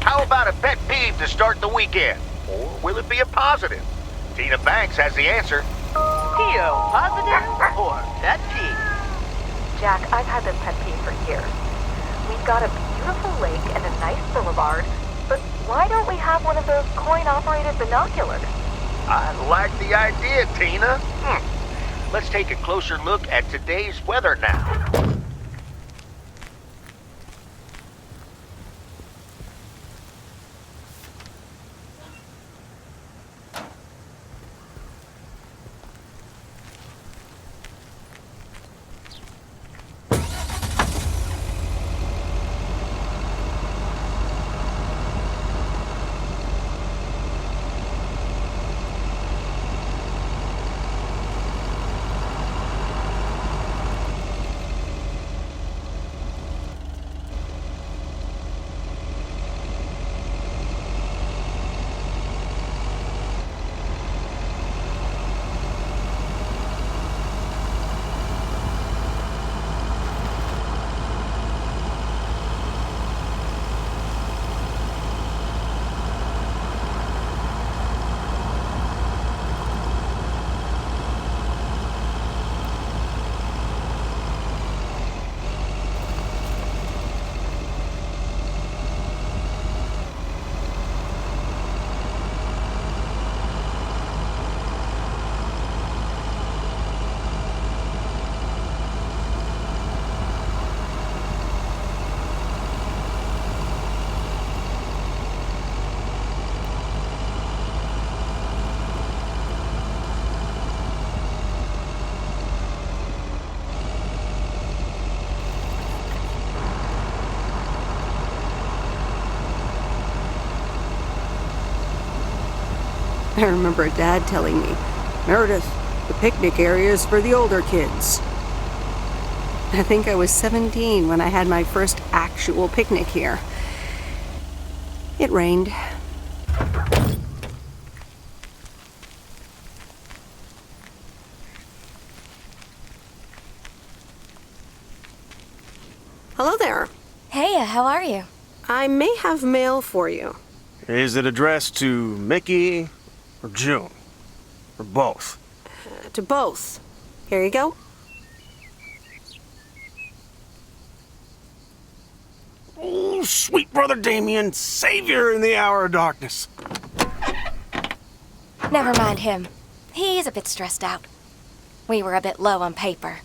How about a pet peeve to start the weekend? Or will it be a positive? Tina Banks has the answer. PO positive or pet peeve? Jack, I've had this pet peeve for years. We've got a beautiful lake and a nice boulevard, but why don't we have one of those coin-operated binoculars? I like the idea, Tina. Let's take a closer look at today's weather now. I remember Dad telling me, "Meredith, the picnic area is for the older kids." I think I was 17 when I had my first actual picnic here. It rained. Hello there. Hey, how are you? I may have mail for you. Is it addressed to Mickey or June? Or both? To both. Here you go. Oh, sweet brother Damien, savior in the hour of darkness. Never mind him. He's a bit stressed out. We were a bit low on paper.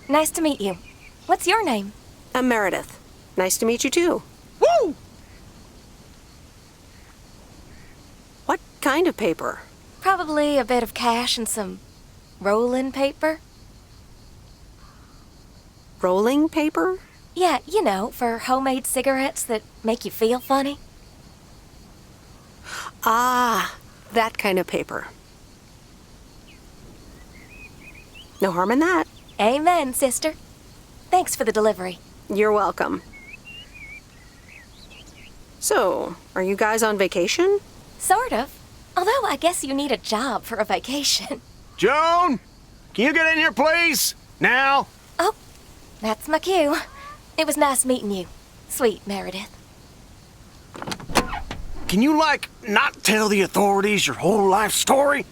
Nice to meet you. What's your name? I'm Meredith. Nice to meet you too. Woo! What kind of paper? Probably a bit of cash and some rolling paper. Rolling paper? Yeah, you know, for homemade cigarettes that make you feel funny. Ah, that kind of paper. No harm in that. Amen, sister. Thanks for the delivery. You're welcome. So, are you guys on vacation? Sort of. Although I guess you need a job for a vacation. Joan, can you get in here, please? Now? Oh, that's my cue. It was nice meeting you, sweet Meredith. Can you, not tell the authorities your whole life story?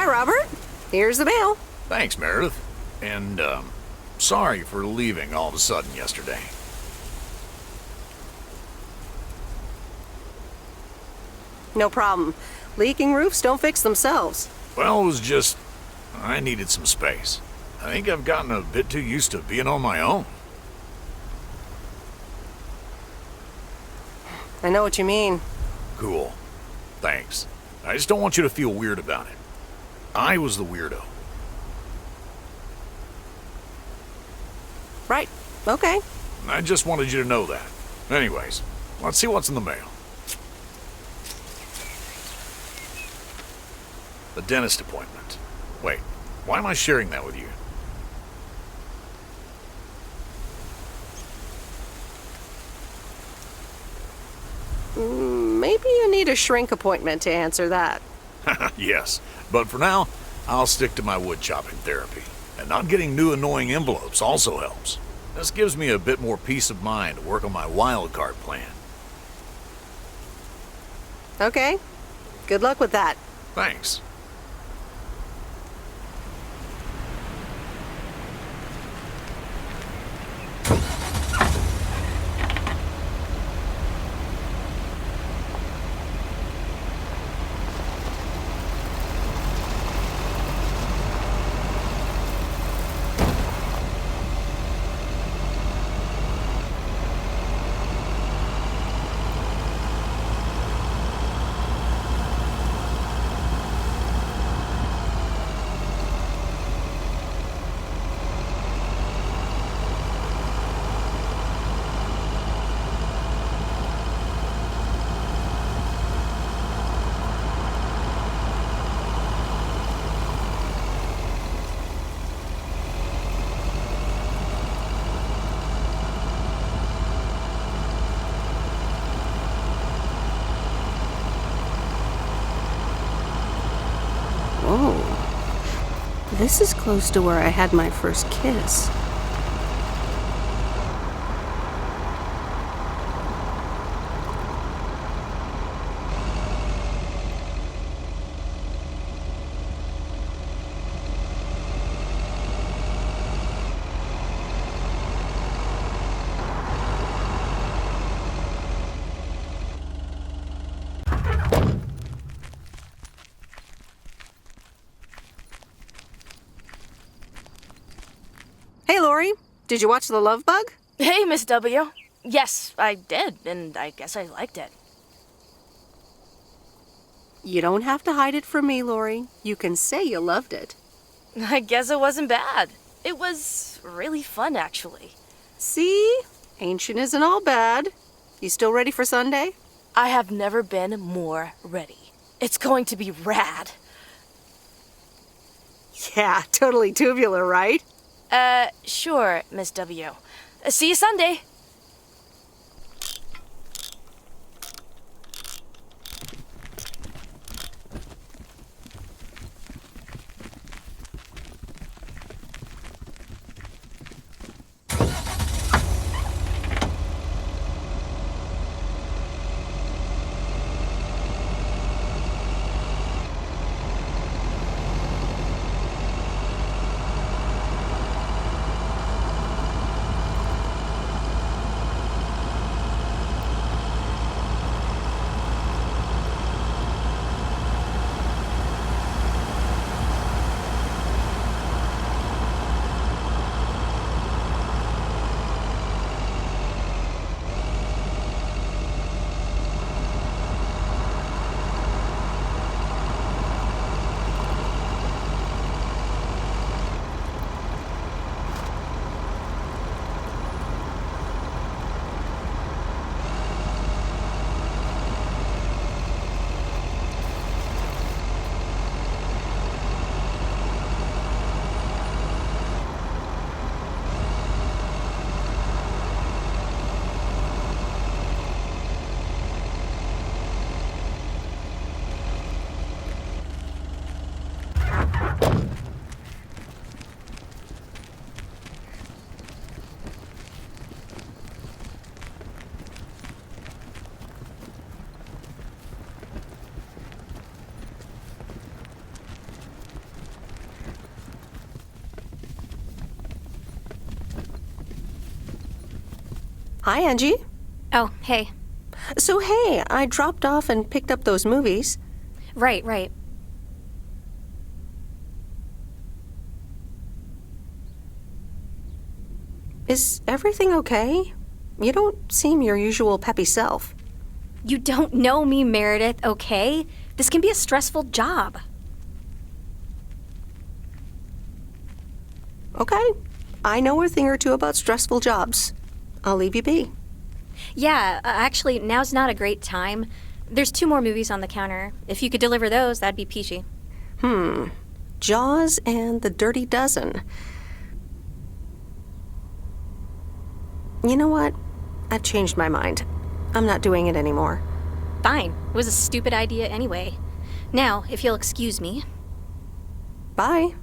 Hi, Robert. Here's the mail. Thanks, Meredith. And, sorry for leaving all of a sudden yesterday. No problem. Leaking roofs don't fix themselves. Well, it was just... I needed some space. I think I've gotten a bit too used to being on my own. I know what you mean. Cool. Thanks. I just don't want you to feel weird about it. I was the weirdo. Right. Okay. I just wanted you to know that. Anyways, let's see what's in the mail. The dentist appointment. Wait, why am I sharing that with you? Maybe you need a shrink appointment to answer that. Yes, but for now, I'll stick to my wood chopping therapy. And not getting new annoying envelopes also helps. This gives me a bit more peace of mind to work on my wild card plan. Okay. Good luck with that. Thanks. Whoa. This is close to where I had my first kiss. Hey, Lori. Did you watch The Love Bug? Hey, Miss W. Yes, I did, and I guess I liked it. You don't have to hide it from me, Lori. You can say you loved it. I guess it wasn't bad. It was really fun, actually. See? Ancient isn't all bad. You still ready for Sunday? I have never been more ready. It's going to be rad. Yeah, totally tubular, right? Sure, Miss W. See you Sunday. Hi, Angie. Oh, hey. So, hey, I dropped off and picked up those movies. Right. Is everything okay? You don't seem your usual peppy self. You don't know me, Meredith, okay? This can be a stressful job. Okay, I know a thing or two about stressful jobs. I'll leave you be. Yeah, actually, now's not a great time. There's 2 more movies on the counter. If you could deliver those, that'd be peachy. Jaws and The Dirty Dozen. You know what? I've changed my mind. I'm not doing it anymore. Fine. It was a stupid idea anyway. Now, if you'll excuse me. Bye.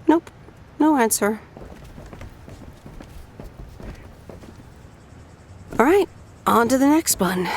Nope, no answer. All right, on to the next one.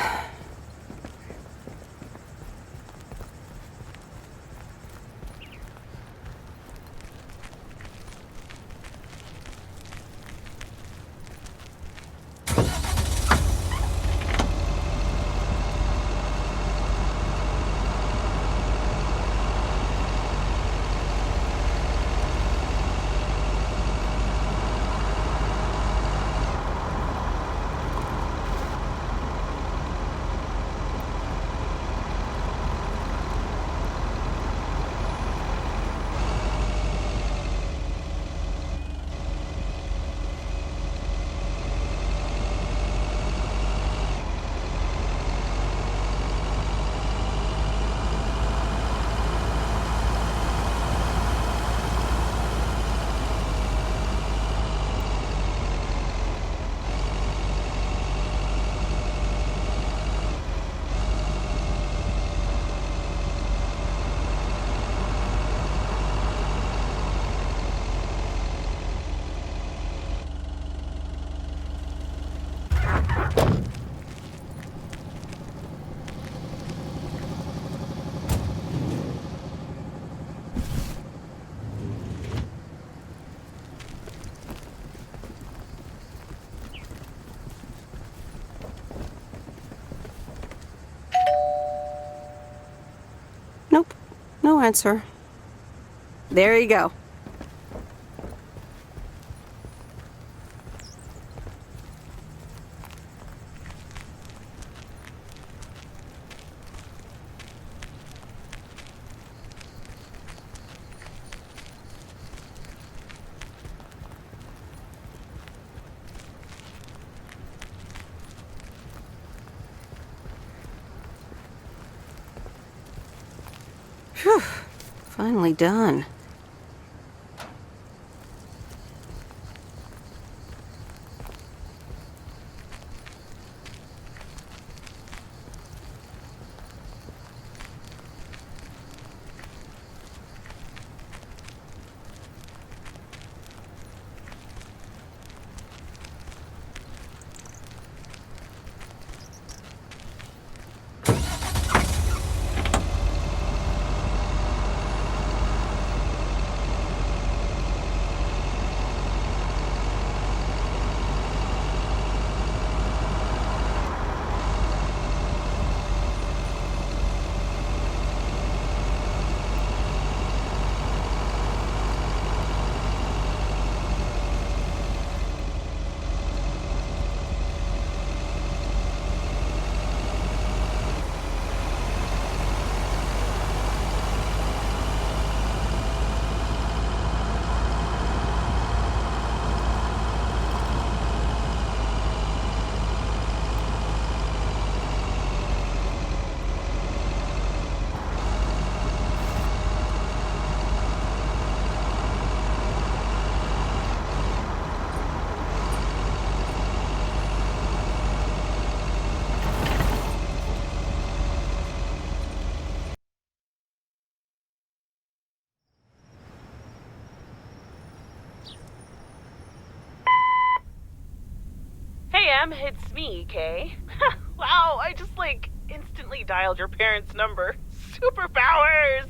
Nope, no answer. There you go. Whew. Finally done. Hey, Em, it's me, Kay. Wow, I just, instantly dialed your parents' number. Superpowers!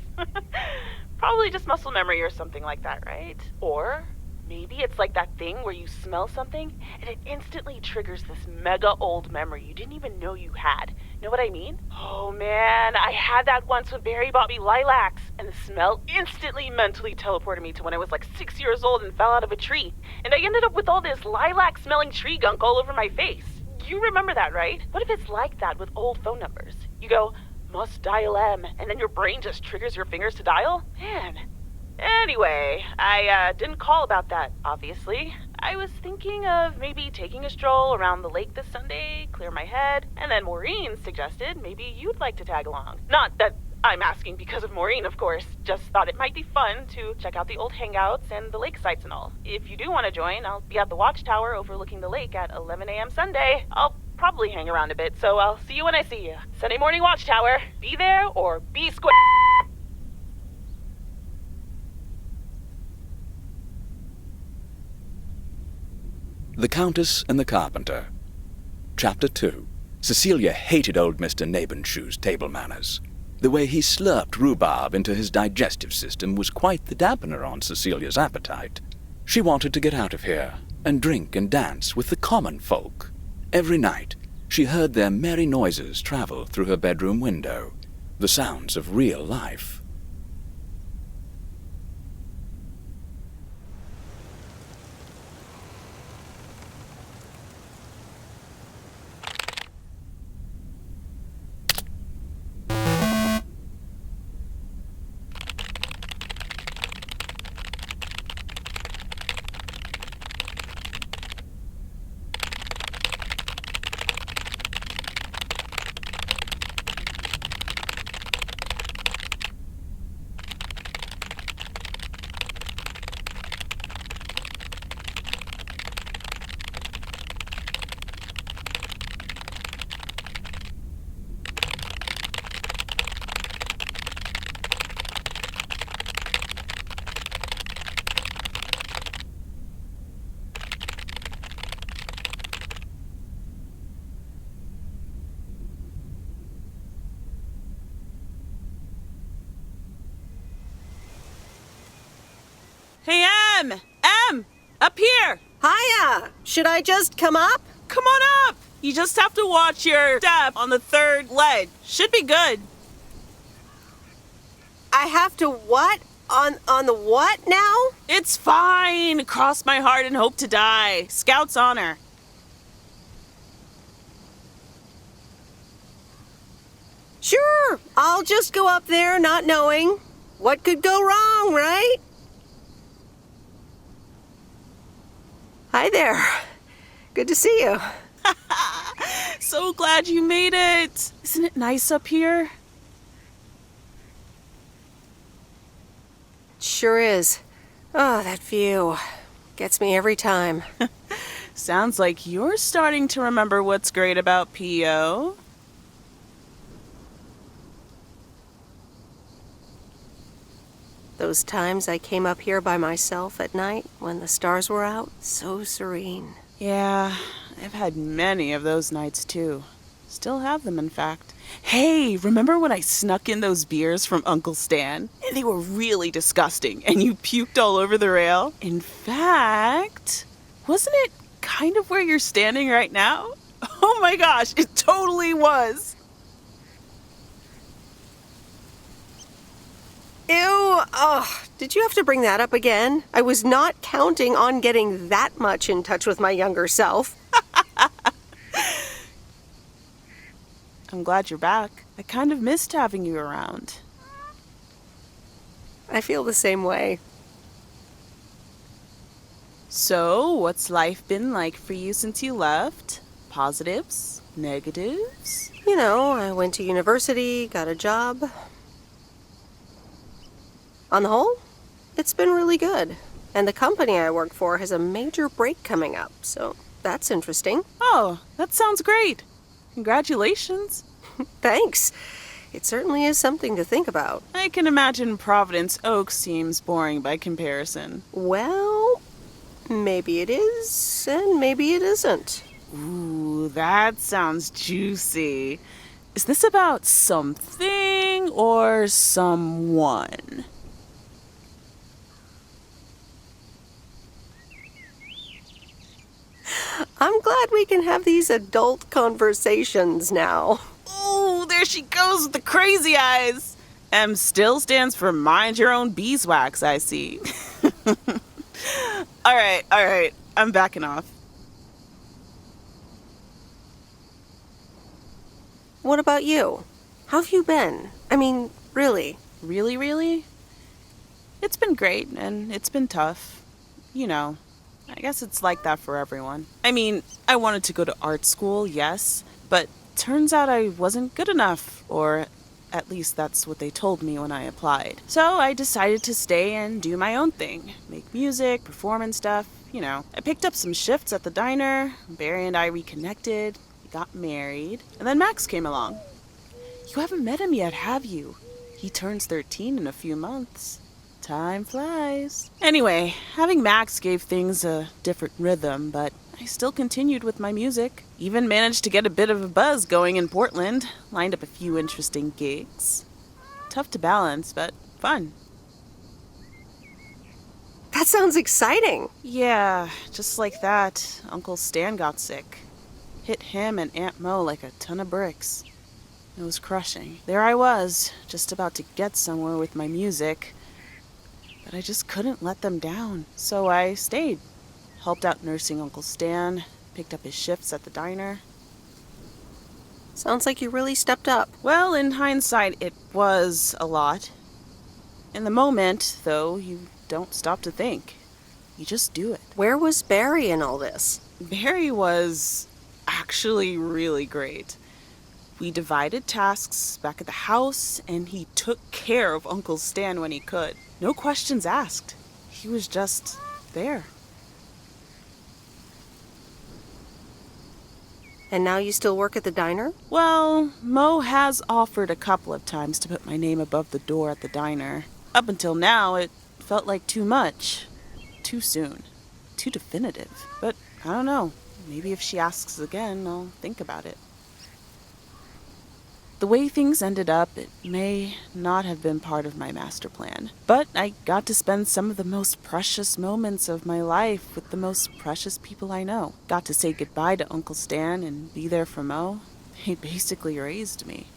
Probably just muscle memory or something like that, right? Or maybe it's like that thing where you smell something and it instantly triggers this mega old memory you didn't even know you had. Know what I mean? Oh man, I had that once when Barry bought me lilacs, and the smell instantly mentally teleported me to when I was 6 years old and fell out of a tree. And I ended up with all this lilac-smelling tree gunk all over my face. You remember that, right? What if it's like that with old phone numbers? You go, must dial M, and then your brain just triggers your fingers to dial? Man. Anyway, I didn't call about that, obviously. I was thinking of maybe taking a stroll around the lake this Sunday, clear my head, and then Maureen suggested maybe you'd like to tag along. Not that I'm asking because of Maureen, of course. Just thought it might be fun to check out the old hangouts and the lake sites and all. If you do want to join, I'll be at the watchtower overlooking the lake at 11 a.m. Sunday. I'll probably hang around a bit, so I'll see you when I see you. Sunday morning watchtower. Be there or be square. The Countess and the Carpenter. Chapter 2. Cecilia hated old Mr. Nabenshoe's table manners. The way he slurped rhubarb into his digestive system was quite the dampener on Cecilia's appetite. She wanted to get out of here and drink and dance with the common folk. Every night, she heard their merry noises travel through her bedroom window, the sounds of real life. Hey, Em! Em! Up here! Hiya! Should I just come up? Come on up! You just have to watch your step on the third ledge. Should be good. I have to what? On the what now? It's fine. Cross my heart and hope to die. Scout's honor. Sure, I'll just go up there not knowing. What could go wrong, right? Hi there. Good to see you. So glad you made it. Isn't it nice up here? sure is. Oh, that view. Gets me every time. Sounds like you're starting to remember what's great about P.O. Those times I came up here by myself at night when the stars were out, so serene. Yeah, I've had many of those nights too. Still have them, in fact. Hey, remember when I snuck in those beers from Uncle Stan? And they were really disgusting, and you puked all over the rail? In fact, wasn't it kind of where you're standing right now? Oh my gosh, it totally was! Ew! Oh, did you have to bring that up again? I was not counting on getting that much in touch with my younger self. I'm glad you're back. I kind of missed having you around. I feel the same way. So, what's life been like for you since you left? Positives? Negatives? You know, I went to university, got a job. On the whole, it's been really good. And the company I work for has a major break coming up, so that's interesting. Oh, that sounds great. Congratulations. Thanks. It certainly is something to think about. I can imagine Providence Oaks seems boring by comparison. Well, maybe it is, and maybe it isn't. Ooh, that sounds juicy. Is this about something or someone? I'm glad we can have these adult conversations now. Ooh, there she goes with the crazy eyes. M still stands for mind your own beeswax, I see. All right. I'm backing off. What about you? How have you been? I mean, really? Really? It's been great, and it's been tough. You know, I guess it's like that for everyone. I mean, I wanted to go to art school, yes, but turns out I wasn't good enough, or at least that's what they told me when I applied. So I decided to stay and do my own thing. Make music, perform and stuff, you know. I picked up some shifts at the diner, Barry and I reconnected, we got married, and then Max came along. You haven't met him yet, have you? He turns 13 in a few months. Time flies. Anyway, having Max gave things a different rhythm, but I still continued with my music. Even managed to get a bit of a buzz going in Portland. Lined up a few interesting gigs. Tough to balance, but fun. That sounds exciting. Yeah, just like that, Uncle Stan got sick. Hit him and Aunt Mo like a ton of bricks. It was crushing. There I was, just about to get somewhere with my music. But I just couldn't let them down. So I stayed. Helped out nursing Uncle Stan, picked up his shifts at the diner. Sounds like you really stepped up. Well, in hindsight, it was a lot. In the moment, though, you don't stop to think. You just do it. Where was Barry in all this? Barry was actually really great. We divided tasks back at the house, and he took care of Uncle Stan when he could. No questions asked. He was just there. And now you still work at the diner? Well, Mo has offered a couple of times to put my name above the door at the diner. Up until now, it felt like too much. Too soon. Too definitive. But I don't know. Maybe if she asks again, I'll think about it. The way things ended up, it may not have been part of my master plan. But I got to spend some of the most precious moments of my life with the most precious people I know. Got to say goodbye to Uncle Stan and be there for Mo. He basically raised me.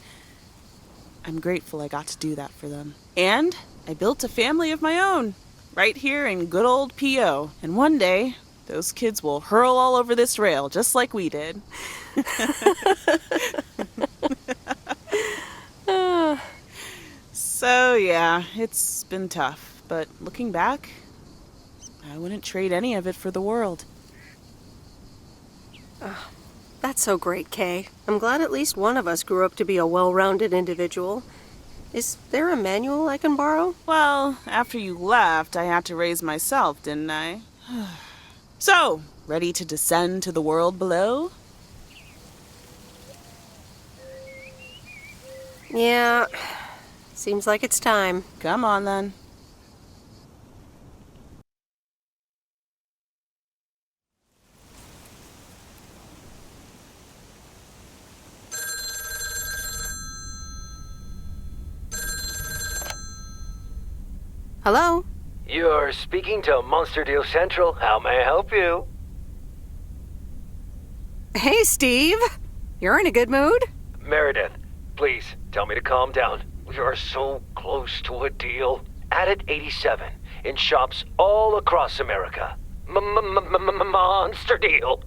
I'm grateful I got to do that for them. And I built a family of my own, right here in good old P.O. And one day, those kids will hurl all over this rail just like we did. So, yeah, it's been tough, but looking back, I wouldn't trade any of it for the world. That's so great, Kay. I'm glad at least one of us grew up to be a well-rounded individual. Is there a manual I can borrow? Well, after you left, I had to raise myself, didn't I? So, ready to descend to the world below? Yeah, seems like it's time. Come on, then. Hello? You're speaking to Monster Deal Central. How may I help you? Hey, Steve. You're in a good mood? Meredith, please tell me to calm down. We are so close to a deal. Added 87 in shops all across America. Monster Deal.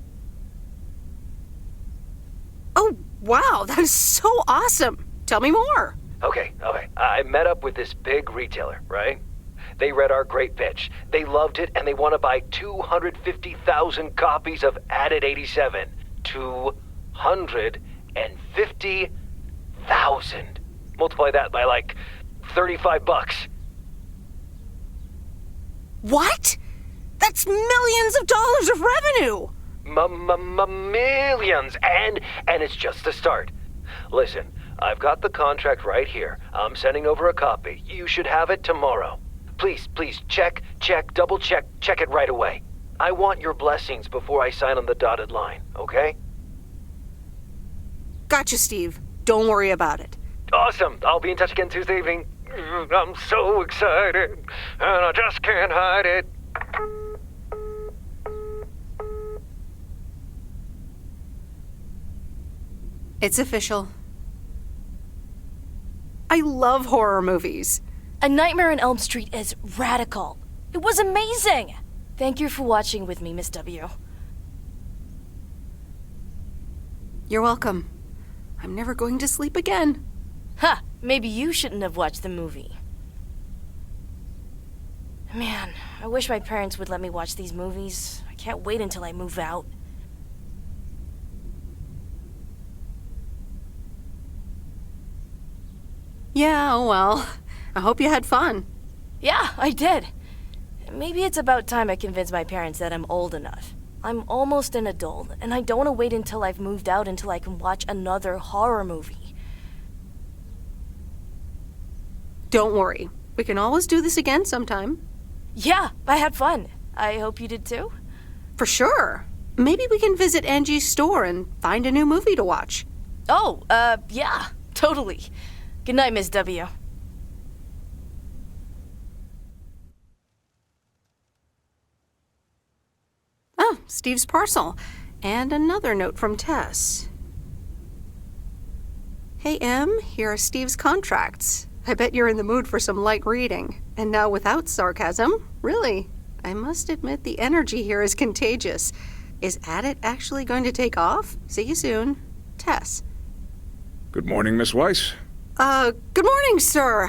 Oh, wow, that is so awesome. Tell me more. Okay. I met up with this big retailer, right? They read our great pitch. They loved it, and they want to buy 250,000 copies of Added 87. 250,000. Multiply that by like $35. What? That's millions of dollars of revenue. Millions, and it's just the start. Listen, I've got the contract right here. I'm sending over a copy. You should have it tomorrow. Please, check, double check it right away. I want your blessings before I sign on the dotted line, okay? Gotcha, Steve. Don't worry about it. Awesome. I'll be in touch again Tuesday evening. I'm so excited, and I just can't hide it. It's official. I love horror movies. A Nightmare on Elm Street is radical. It was amazing. Thank you for watching with me, Miss W. You're welcome. I'm never going to sleep again. Ha! Maybe you shouldn't have watched the movie. Man, I wish my parents would let me watch these movies. I can't wait until I move out. Yeah, oh well. I hope you had fun. Yeah, I did. Maybe it's about time I convince my parents that I'm old enough. I'm almost an adult, and I don't want to wait until I've moved out until I can watch another horror movie. Don't worry. We can always do this again sometime. Yeah, I had fun. I hope you did too. For sure. Maybe we can visit Angie's store and find a new movie to watch. Oh, yeah, totally. Good night, Miss W. Oh, Steve's parcel. And another note from Tess. Hey, Em, here are Steve's contracts. I bet you're in the mood for some light reading. And now without sarcasm, really. I must admit the energy here is contagious. Is Addit actually going to take off? See you soon. Tess. Good morning, Miss Weiss. Good morning, sir.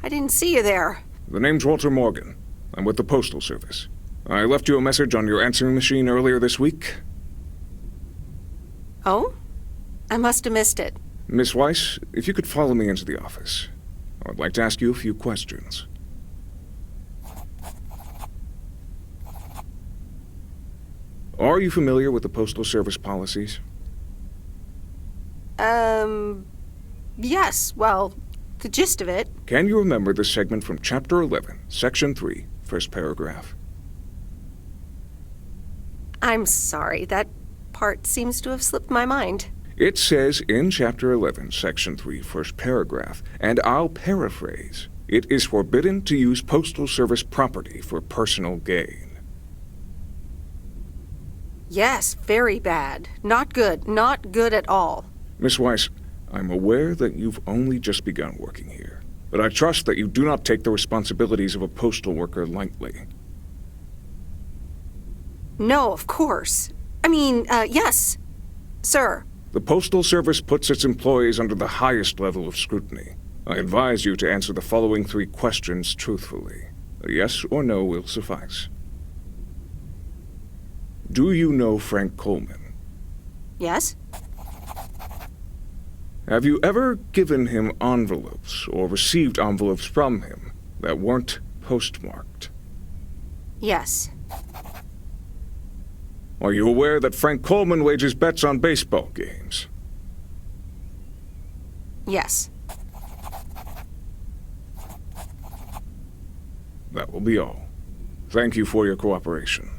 I didn't see you there. The name's Walter Morgan. I'm with the Postal Service. I left you a message on your answering machine earlier this week. Oh? I must have missed it. Miss Weiss, if you could follow me into the office. I would like to ask you a few questions. Are you familiar with the Postal Service policies? Yes, well, the gist of it. Can you remember the segment from Chapter 11, Section 3, first paragraph? I'm sorry, that part seems to have slipped my mind. It says in Chapter 11, Section 3, first paragraph, and I'll paraphrase, it is forbidden to use Postal Service property for personal gain. Yes, very bad. Not good. Not good at all. Miss Weiss, I'm aware that you've only just begun working here, but I trust that you do not take the responsibilities of a postal worker lightly. No, of course. I mean, yes, sir. The Postal Service puts its employees under the highest level of scrutiny. I advise you to answer the following 3 questions truthfully. A yes or no will suffice. Do you know Frank Coleman? Yes? Have you ever given him envelopes or received envelopes from him that weren't postmarked? Yes. Are you aware that Frank Coleman wagers bets on baseball games? Yes. That will be all. Thank you for your cooperation.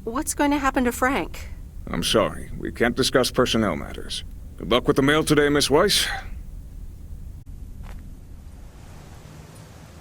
What's going to happen to Frank? I'm sorry, we can't discuss personnel matters. Good luck with the mail today, Miss Weiss.